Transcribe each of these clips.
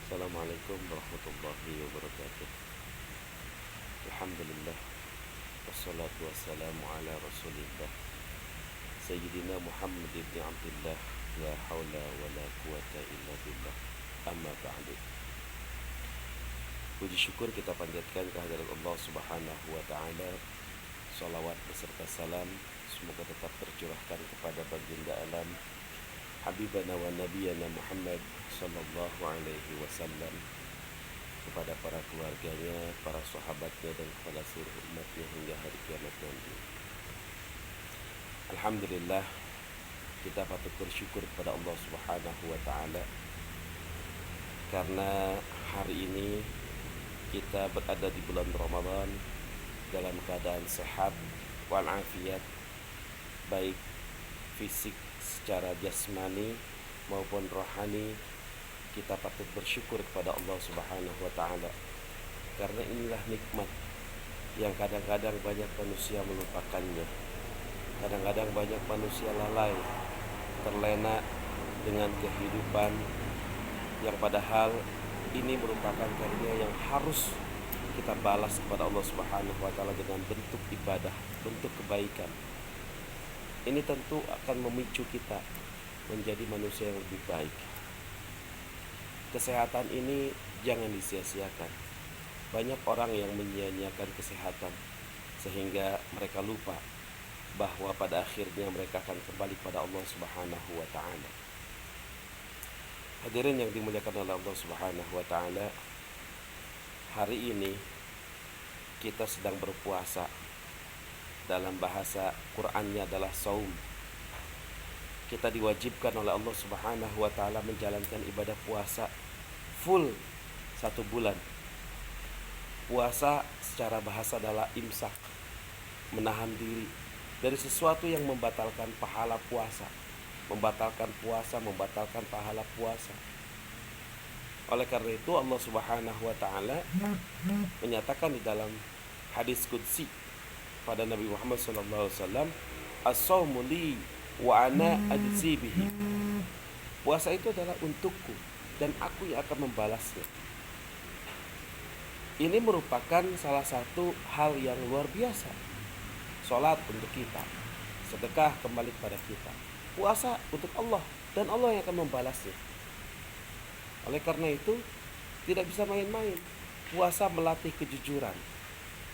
Assalamualaikum warahmatullahi wabarakatuh. Alhamdulillah. Wassalatu wassalamu ala rasulillah Sayyidina Muhammad ibn Abdullah. La hawla wa la quwata illa billah. Amma ba'du. Puji syukur kita panjatkan kehadirat Allah subhanahu wa ta'ala. Salawat beserta salam semoga tetap tercurahkan kepada baginda alam Habibana wa Nabiyana Muhammad sallallahu alaihi wasallam, kepada para keluarganya, para sahabatnya, dan kepada seluruh umatnya hingga hari kiamat nanti. Alhamdulillah, kita patut bersyukur kepada Allah subhanahu wa ta'ala karena hari ini kita berada di bulan Ramadan dalam keadaan sehat walafiat, baik fisik secara jasmani maupun rohani. Kita patut bersyukur kepada Allah subhanahu wa ta'ala karena inilah nikmat yang kadang-kadang banyak manusia melupakannya. Kadang-kadang banyak manusia lalai, terlena dengan kehidupan yang padahal ini merupakan karunia yang harus kita balas kepada Allah subhanahu wa ta'ala dengan bentuk ibadah, bentuk kebaikan. Ini tentu akan memicu kita menjadi manusia yang lebih baik. Kesehatan ini jangan disia-siakan. Banyak orang yang menyia-nyiakan kesehatan sehingga mereka lupa bahwa pada akhirnya mereka akan kembali pada Allah subhanahu wa ta'ala. Hadirin yang dimuliakan oleh Allah subhanahu wa ta'ala, hari ini kita sedang berpuasa. Dalam bahasa Qur'annya adalah saum. Kita diwajibkan oleh Allah subhanahu wa ta'ala menjalankan ibadah puasa full 1 bulan. Puasa secara bahasa adalah imsak, menahan diri dari sesuatu yang membatalkan pahala puasa, membatalkan puasa, membatalkan pahala puasa. Oleh karena itu Allah subhanahu wa ta'ala menyatakan di dalam hadis qudsi pada Nabi Muhammad SAW, as-sawmu li wa ana ajzi bihi. Puasa itu adalah untukku dan aku yang akan membalasnya. Ini merupakan salah satu hal yang luar biasa. Salat untuk kita, sedekah kembali kepada kita, puasa untuk Allah dan Allah yang akan membalasnya. Oleh karena itu tidak bisa main-main. Puasa melatih kejujuran.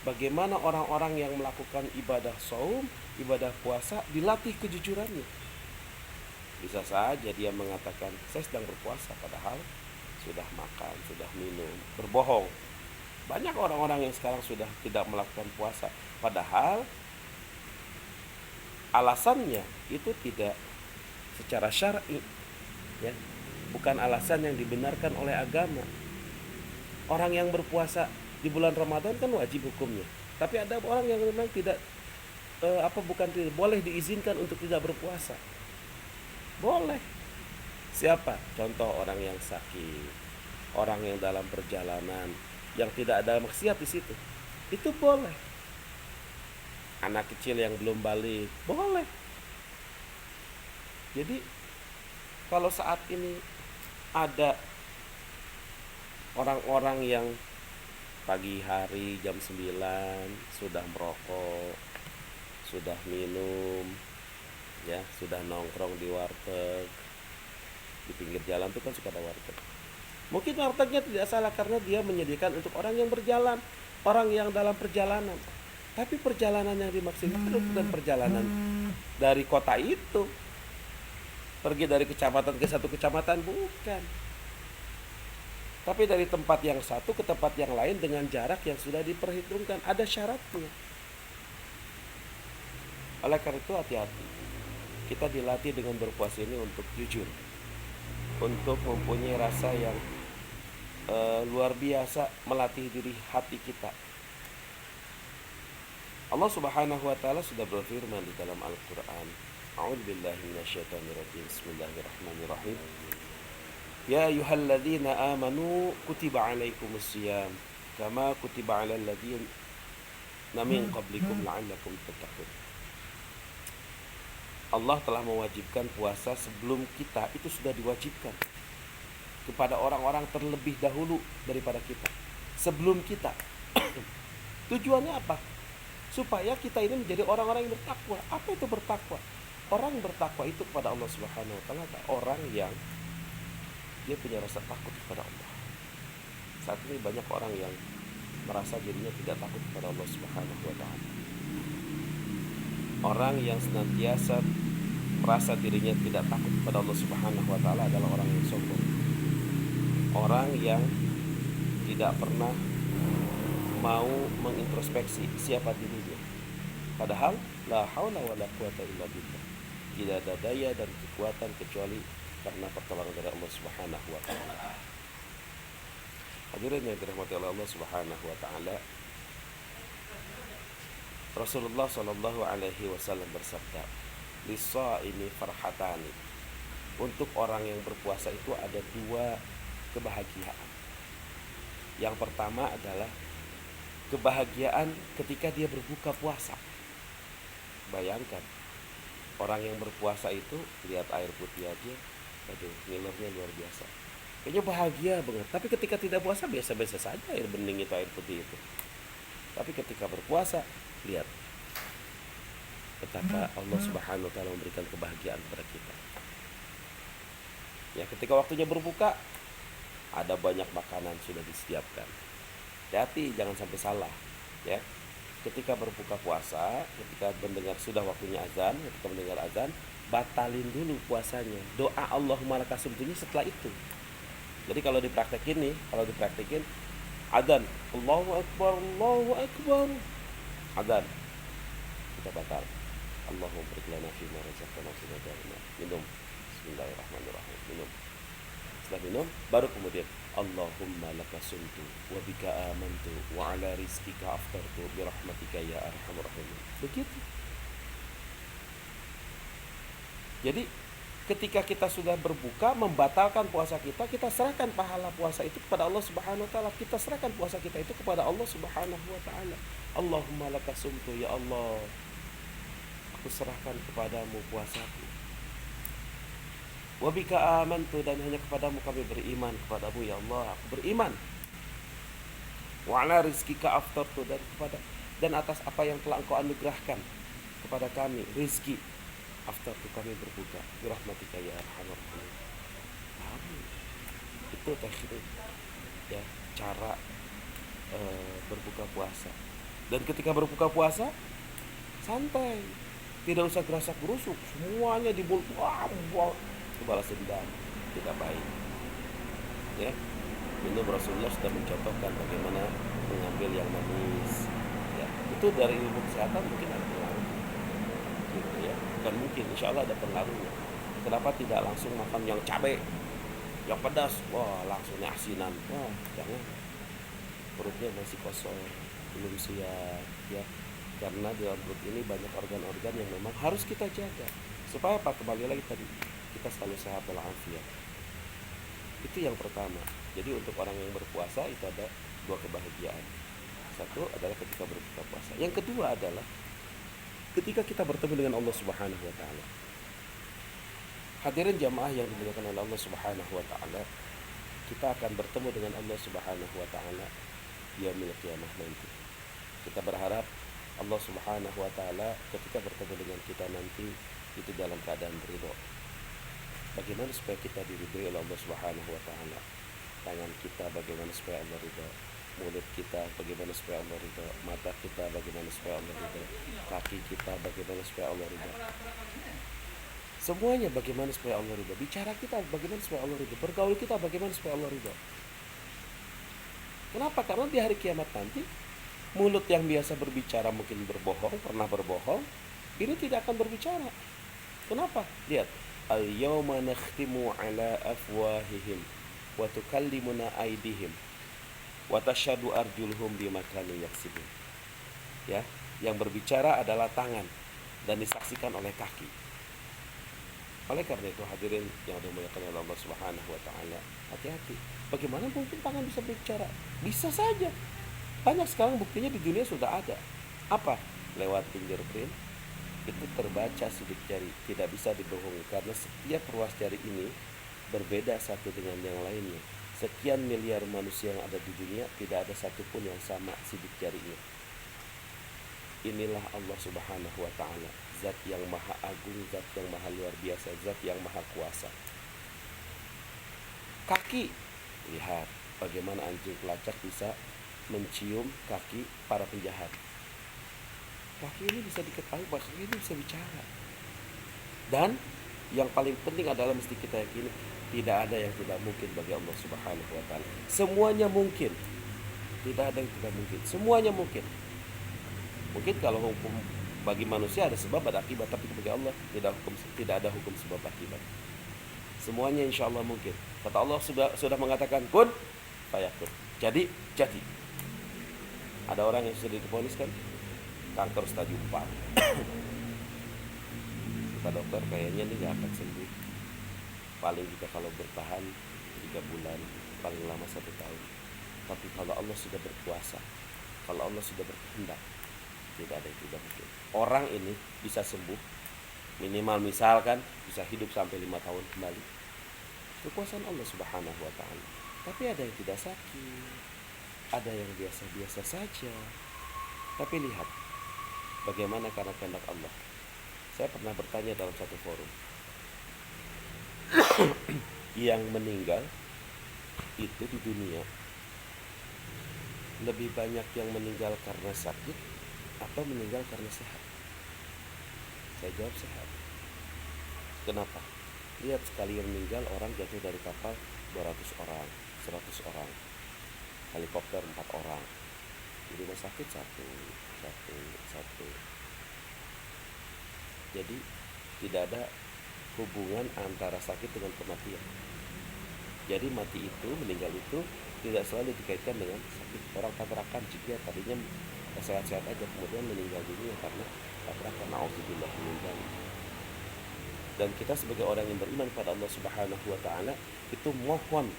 Bagaimana orang-orang yang melakukan ibadah saum, ibadah puasa, dilatih kejujurannya. Bisa saja dia mengatakan saya sedang berpuasa padahal sudah makan, sudah minum, berbohong. Banyak orang-orang yang sekarang sudah tidak melakukan puasa padahal alasannya itu tidak secara syar'i, ya. Bukan alasan yang dibenarkan oleh agama. Orang yang berpuasa di bulan Ramadan kan wajib hukumnya. Tapi ada orang yang memang tidak tidak boleh diizinkan untuk tidak berpuasa. Boleh. Siapa? Contoh orang yang sakit, orang yang dalam perjalanan, yang tidak ada maksiat di situ. Itu boleh. Anak kecil yang belum balik, boleh. Jadi kalau saat ini ada orang-orang yang pagi hari jam 9 sudah merokok, sudah minum, ya, sudah nongkrong di warteg. Di pinggir jalan itu kan suka ada warteg. Mungkin wartegnya tidak salah karena dia menyediakan untuk orang yang berjalan, orang yang dalam perjalanan. Tapi perjalanan yang dimaksud itu bukan perjalanan dari kota itu, pergi dari kecamatan ke satu kecamatan, bukan. Tapi dari tempat yang satu ke tempat yang lain dengan jarak yang sudah diperhitungkan, ada syaratnya. Oleh karena itu hati-hati. Kita dilatih dengan berpuasa ini untuk jujur, untuk mempunyai rasa yang luar biasa, melatih diri hati kita. Allah subhanahu wa ta'ala sudah berfirman di dalam Al-Quran, a'udzubillahi minasyaitonirrajim, bismillahirrahmanirrahim. Ya ayyuhalladzina amanu kutiba alaikumusiyam kama kutiba alal ladzina min qablikum la'allakum tattaqun. Allah telah mewajibkan puasa sebelum kita itu sudah diwajibkan. kepada orang-orang terlebih dahulu daripada kita, sebelum kita. Tujuannya apa? Supaya kita ini menjadi orang-orang yang bertakwa. Apa itu bertakwa? Orang bertakwa itu kepada Allah Subhanahu wa taala, orang yang dia punya rasa takut kepada Allah. Saat ini banyak orang yang merasa dirinya tidak takut kepada Allah Subhanahu wa taala. Orang yang senantiasa merasa dirinya tidak takut kepada Allah Subhanahu wa taala adalah orang yang sombong. Orang yang tidak pernah mau mengintrospeksi siapa dirinya. Padahal la haula wala quwata illa billah. Tidak ada daya dan kekuatan kecuali karena pertolongan dari Allah Subhanahu wa taala. Hadirin yang dirahmati oleh Allah Subhanahu wa taala, Rasulullah sallallahu alaihi wasallam bersabda, "Lis-shaimi farhatani." Untuk orang yang berpuasa itu ada dua kebahagiaan. Yang pertama adalah kebahagiaan ketika dia berbuka puasa. Bayangkan, orang yang berpuasa itu lihat air putih aja, aduh, ngilernya luar biasa. Kayaknya bahagia banget. Tapi ketika tidak puasa biasa-biasa saja air bening itu, air putih itu. Tapi ketika berpuasa, lihat betapa Allah Subhanahu wa taala memberikan kebahagiaan kepada kita. Ya, ketika waktunya berbuka, ada banyak makanan sudah disediakan. Hati-hati jangan sampai salah, ya. Ketika berbuka puasa, ketika mendengar sudah waktunya azan, ketika mendengar azan, batalin dulu puasanya. Doa Allahumma lakas sumtunya setelah itu. Jadi kalau dipraktekin azan, Allahu Akbar, Allahu Akbar, azan, kita batal. Allahumma barik lana fima razaqtana minum. Bismillahirrahmanirrahim. Minum. Setelah minum, baru kemudian Allahumma lakasumtu wa bika amantu wa ala rizkika aftartu bi rahmatika ya arhamar rahimin. Begitu. Jadi ketika kita sudah berbuka membatalkan puasa kita, kita serahkan pahala puasa itu kepada Allah Subhanahu wa taala. Kita serahkan puasa kita itu kepada Allah Subhanahu wa taala. Allahumma lakasumtu, ya Allah, aku serahkan kepadamu puasaku. Wa bika amantu, dan hanya kepadamu kami beriman, kepadamu ya Allah aku beriman. Wa ala rizkika aftartu, dan atas apa yang telah Engkau anugerahkan kepada kami rizki, aftartu kami berbuka bi rahmatika ya arhamar rahimin. Itu teknik, ya, cara berbuka puasa. Dan ketika berbuka puasa santai, tidak usah gerasak gerusuk, semuanya di mulut, itu balas dendam, tidak baik. Ya, ini Rasulullah sudah mencontohkan bagaimana mengambil yang manis. Ya, itu dari ilmu kesehatan mungkin ada pengaruh, gitu ya. Bukan mungkin, insya Allah ada pengaruhnya. Kenapa tidak langsung makan yang cabai, yang pedas, wah langsungnya asinan, wah jangan. Perutnya masih kosong, belum siap, ya. Karena di dalam perut ini banyak organ-organ yang memang harus kita jaga. Supaya apa? Kembali lagi tadi, kita selalu sehat walafiat. Itu yang pertama. Jadi untuk orang yang berpuasa itu ada dua kebahagiaan. Satu adalah ketika berbuka puasa. Yang kedua adalah ketika kita bertemu dengan Allah Subhanahu wa taala. Hadirin jamaah yang dimuliakan oleh Allah Subhanahu wa taala, kita akan bertemu dengan Allah Subhanahu wa taala yaumil qiyamah nanti. Kita berharap Allah Subhanahu wa taala ketika bertemu dengan kita nanti itu dalam keadaan ridho. Bagaimana supaya kita diridhoi oleh Allah Subhanahu wa taala? Tangan kita bagaimana supaya Allah ridho? Mulut kita bagaimana supaya Allah ridho? Mata kita bagaimana supaya Allah ridho? Kaki kita bagaimana supaya Allah ridho? Semuanya bagaimana supaya Allah ridho? Bicara kita bagaimana supaya Allah ridho? Bergaul kita bagaimana supaya Allah ridho? Kenapa? Karena di hari kiamat nanti mulut yang biasa berbicara mungkin berbohong, pernah berbohong, ini tidak akan berbicara. Kenapa? Lihat, al-yawma nakhtimu ala afwahihim wa tukallimuna aydihim wa tashhadu arjuluhum bima kanu yaksibun. Ya, yang berbicara adalah tangan dan disaksikan oleh kaki. Oleh karena itu hadirin yang dimuliakan oleh Allah Subhanahu wa taala, hati-hati. Bagaimana mungkin tangan bisa berbicara? Bisa saja. Banyak sekarang buktinya di dunia sudah ada. Apa? Lewat fingerprint itu terbaca sidik jari, tidak bisa dibohongi karena setiap ruas jari ini berbeda satu dengan yang lainnya. Sekian miliar manusia yang ada di dunia, tidak ada satupun yang sama sidik jarinya. Inilah Allah Subhanahu wa ta'ala, zat yang maha agung, zat yang maha luar biasa, zat yang maha kuasa. Kaki, lihat bagaimana anjing pelacak bisa mencium kaki para penjahat. Kaki ini bisa diketahui, kaki ini bisa bicara. Dan yang paling penting adalah mesti kita yakini tidak ada yang tidak mungkin bagi Allah Subhanahu wa ta'ala. Semuanya mungkin. Tidak ada yang tidak mungkin. Semuanya mungkin. Mungkin kalau hukum bagi manusia ada sebab ada akibat, tapi bagi Allah tidak ada hukum sebab akibat. Semuanya insya Allah mungkin. Kata Allah sudah mengatakan kun fayakun. Jadi. Ada orang yang sudah divonis kan kanker stadium 4. Kata dokter kayaknya ini gak akan sembuh. Paling juga kalau bertahan 3 bulan, paling lama 1 tahun. Tapi kalau Allah sudah berkuasa, kalau Allah sudah berkehendak, tidak ada yang tidak mungkin. Orang ini bisa sembuh, minimal misalkan bisa hidup sampai 5 tahun kembali. Kekuasaan Allah Subhanahu wa ta'ala. Tapi ada yang tidak sakit, ada yang biasa-biasa saja. Tapi lihat bagaimana karena kehendak Allah. Saya pernah bertanya dalam satu forum, yang meninggal itu di dunia lebih banyak yang meninggal karena sakit atau meninggal karena sehat? Saya jawab sehat. Kenapa? Lihat sekali yang meninggal, orang jatuh dari kapal 200 orang, 100 orang, helikopter 4 orang, di rumah sakit satu. Jadi tidak ada hubungan antara sakit dengan kematian. Jadi mati itu, meninggal itu tidak selalu dikaitkan dengan sakit. Orang tabrakan jika tadinya sehat-sehat aja kemudian meninggal dunia karena tabrakan, na'udzubillah meninggal. Dan kita sebagai orang yang beriman kepada Allah Subhanahu wa ta'ala itu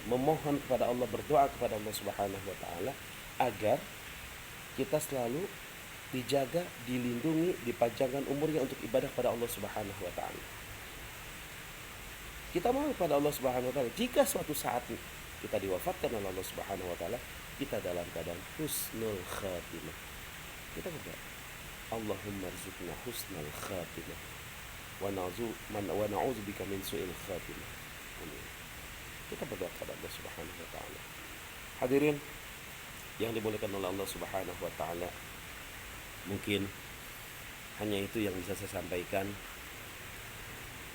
memohon kepada Allah, berdoa kepada Allah Subhanahu wa ta'ala agar kita selalu dijaga, dilindungi, dipanjangkan umurnya untuk ibadah pada Allah Subhanahu wa ta'ala. Kita mohon kepada Allah Subhanahu wa ta'ala jika suatu saat kita diwafatkan oleh Allah Subhanahu wa ta'ala, kita dalam keadaan husnul khatimah. Kita berdoa, Allahumma rizukna husnul khatimah wa na'udzubika min su'il khatimah. Kita berdoa kepada Allah Subhanahu wa ta'ala. Hadirin yang dimuliakan oleh Allah Subhanahu wa ta'ala, mungkin hanya itu yang bisa saya sampaikan.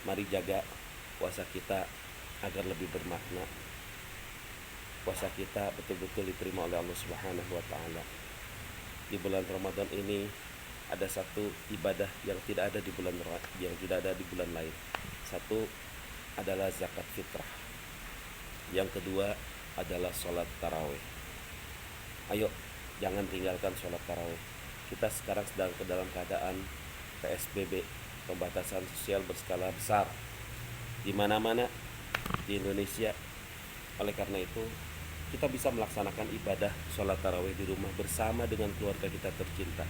Mari jaga puasa kita agar lebih bermakna. Puasa kita betul-betul diterima oleh Allah Subhanahu wa ta'ala. Di bulan Ramadan ini ada satu ibadah yang tidak ada di bulan lain. Satu adalah zakat fitrah. Yang kedua adalah sholat tarawih. Ayo, jangan tinggalkan sholat tarawih. Kita sekarang sedang dalam keadaan PSBB, pembatasan sosial berskala besar di mana-mana di Indonesia. Oleh karena itu, kita bisa melaksanakan ibadah sholat tarawih di rumah bersama dengan keluarga kita tercinta.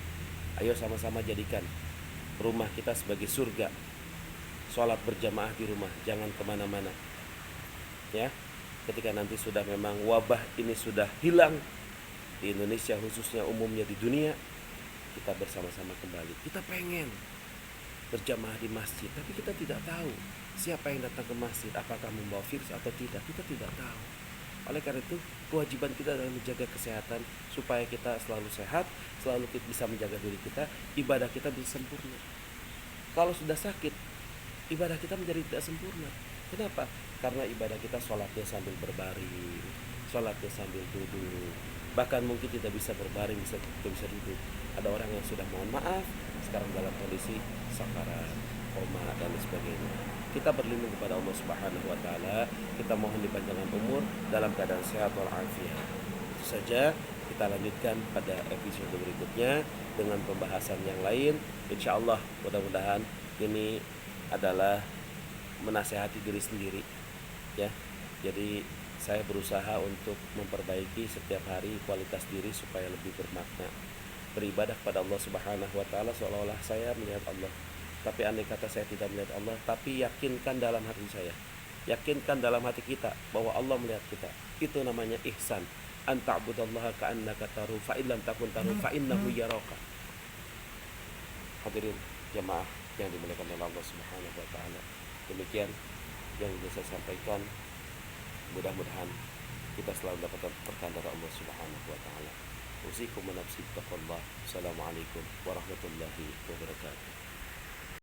Ayo sama-sama jadikan rumah kita sebagai surga. Sholat berjamaah di rumah, jangan kemana-mana. Ya, ketika nanti sudah memang wabah ini sudah hilang di Indonesia khususnya, umumnya di dunia, kita bersama-sama kembali. Kita pengen berjamaah di masjid, tapi kita tidak tahu siapa yang datang ke masjid, apakah membawa virus atau tidak, kita tidak tahu. Oleh karena itu, kewajiban kita adalah menjaga kesehatan supaya kita selalu sehat, selalu bisa menjaga diri kita, ibadah kita bisa sempurna. Kalau sudah sakit, ibadah kita menjadi tidak sempurna. Kenapa? Karena ibadah kita sholatnya sambil berbaring, sholatnya sambil duduk, bahkan mungkin tidak bisa berbaring, tidak bisa duduk. Ada orang yang sudah mohon maaf sekarang dalam kondisi sakarat, koma dan sebagainya. Kita berlindung kepada Allah Subhanahu wa ta'ala. Kita mohon dipanjangkan umur dalam keadaan sehat walafiat. Itu saja, kita lanjutkan pada episode berikutnya dengan pembahasan yang lain. Insya Allah mudah-mudahan ini adalah menasehati diri sendiri, ya. Jadi saya berusaha untuk memperbaiki setiap hari kualitas diri supaya lebih bermakna. Beribadah kepada Allah Subhanahu wa ta'ala seolah-olah saya melihat Allah. Tapi andai kata saya tidak melihat Allah, tapi yakinkan dalam hati saya Yakinkan dalam hati kita bahwa Allah melihat kita. Itu namanya ihsan. An ta'budallaha ka'annaka tarahu fa in lam takun tarahu fa innahu yaraka. Hadirin jamaah yang dimuliakan oleh Allah Subhanahu wa taala. Demikian yang bisa saya sampaikan. Mudah-mudahan kita selalu dapat berkah dari Allah Subhanahu wa taala. Usikum wa nafsi taqwallah. Assalamualaikum warahmatullahi wabarakatuh.